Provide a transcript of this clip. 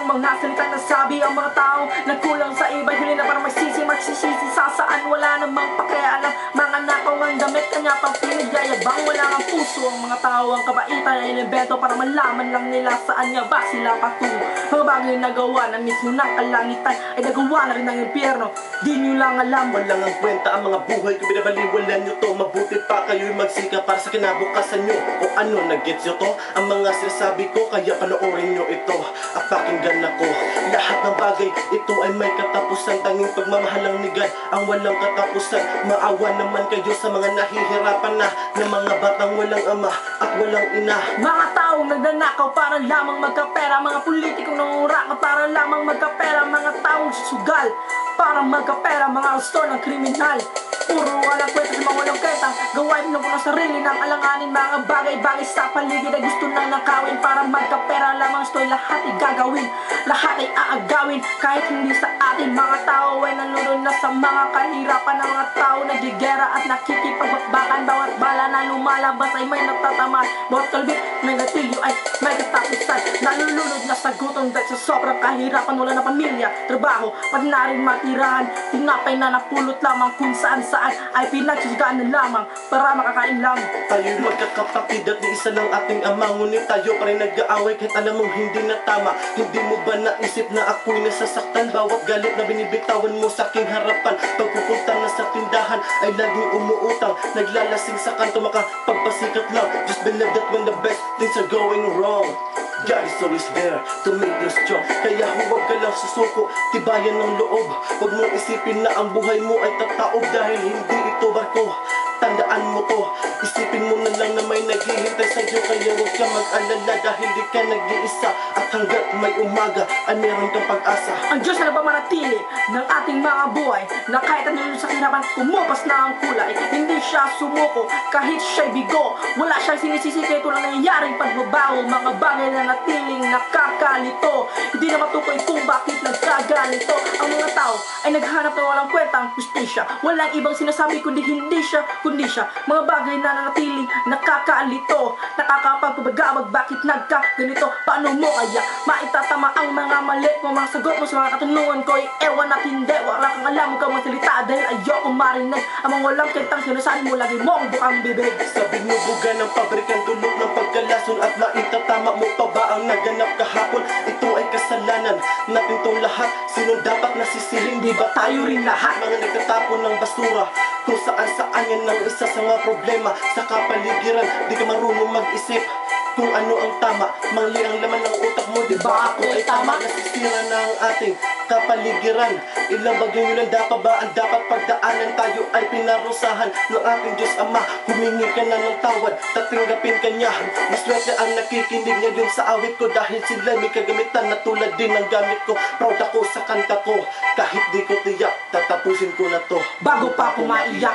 ang mga salitang nasabi ang mga tao nagkulang sa iba, huli na parang magsisisi sa saan wala namang pakialam. Mga nakaw ang damit, kanya pang pinagyayabang, wala ang puso ang mga tao. Ang kabaitan ay inimbento para malaman lang nila saan nga ba sila patungo. Mga bagay na gawa na mismo ng kalangitan ay nagawa na rin ng impyerno, di nyo lang alam. Walang ang kwenta ang mga buhay kung binabaliwalan nyo to. Mabuti pa kayo'y magsika para sa kinabukasan nyo. O ano, nag-gets nyo to? Ang mga sinasabi ko, kaya panoorin nyo ito at pakinggan ako. Lahat ng bagay, ito ay may katapusan. Tanging pagmamahal ang nigad ang walang katapusan. Maawa naman kayo sa mga nahihirapan na mga batang walang ama at walang ina. Mga taong nagnanakaw para lamang magkapera, mga politikong nangurakot para lamang magkapera, mga taong sugal para magkapera, mga gusto ng kriminal. Puro walang kwenta sa mga walang kwenta, gawain mo ng sarili ng alanganin. Mga bagay-bagay sa paligid ay gusto nang nakawin para magkapera lamang. Gusto'y lahat ay gagawin, lahat ay aagawin, kahit hindi sa atin. Mga tao ay nalulun na sa mga kahirapan ng mga tao nagigera at nakikipagbakbakan. Bawat bala na lumalabas ay may natatamaan, bawat kalbit may natilyo ay may katapusan. Nalulunod na sa gutom dahil sa sobrang kahirapan, wala na pamilya, trabaho, pag na rin matirahan. Tinapay na napulot lamang kung saan-saan ay pinagsusugaan na lamang para makakain lang. Tayo'y magkakapatid at isa ng ating ama, ngunit tayo pa rin nag-aaway kahit alam mong hindi na tama. Hindi mo ba naisip na ako'y nasasaktan? Bawat galit na binibitawan mo sa aking harapan, pagpupunta na sa tindahan ay laging umuutang, naglalasing sa kanto makapagpasikat lang. Just believe that when the best things are going wrong, God is always there to make you strong. Kaya huwag ka lang susuko, tibayan ng loob. Huwag mong isipin na ang buhay mo ay tataob, dahil hindi ito barko. Tandaan mo to, isipin mo na lang na may naghihintay sa'yo. Kaya huwag ka mag-alala dahil di ka nag-iisa, at hanggat may umaga ay meron kang pag-asa. Ang Diyos na nagpamanatili ng ating mga buhay, na kahit anong sa kahirapan, kumupas na ang kulay. Hindi siya sumuko kahit siya'y bigo, wala siyang sinisisi kahit walang nangyayaring pagbabago. Mga bagay na natiling nakakalito, hindi na matukoy kung bakit nagkaganito. Ang mga tao ay naghanap ng walang kwentang justisya, walang ibang sinasabi kundi hindi siya. Mga bagay na nanatiling nakakalito, nakakapagpabagawag, bakit nagkaganito? Paano mo kaya maitatama ang mga mali mo? Mga sagot mo sa mga katanungan ko ay ewan at hindi. Wala kang alam, huwag kang magsalita dahil ayoko marinig ang mga walang kwentang sinasabi mo. Lagi mo ang bukang bibig. Sa binubuga ng pabrikang dulot ng pagkalason, at maitatama mo pa ba ang naganap kahapon? Ito ay kasalanan natin tong lahat. Sino dapat nasisihin? Di ba tayo rin lahat? Mga nagtatapon ng basura kung saan-saan, yan ang isa sa mga problema sa kapaligiran. Di ka marunong mag-isip kung ano ang tama, mali ang laman ng utak mo. Di ba ako ay tama? Nasisira na ang ating kapaligiran. Ilang bagyong yun ang dapat ba ang dapat pagdaanan? Tayo ay pinarusahan ng ating Diyos Ama. Humingi ka na ng tawad, tatanggapin ka niya. Maswerte ang nakikinig ngayon sa awit ko, dahil sila may kagamitan na tulad din ng gamit ko. Proud ako sa kanta ko, kahit di ko tiyak, tatapusin ko na to bago pa ako maiyak.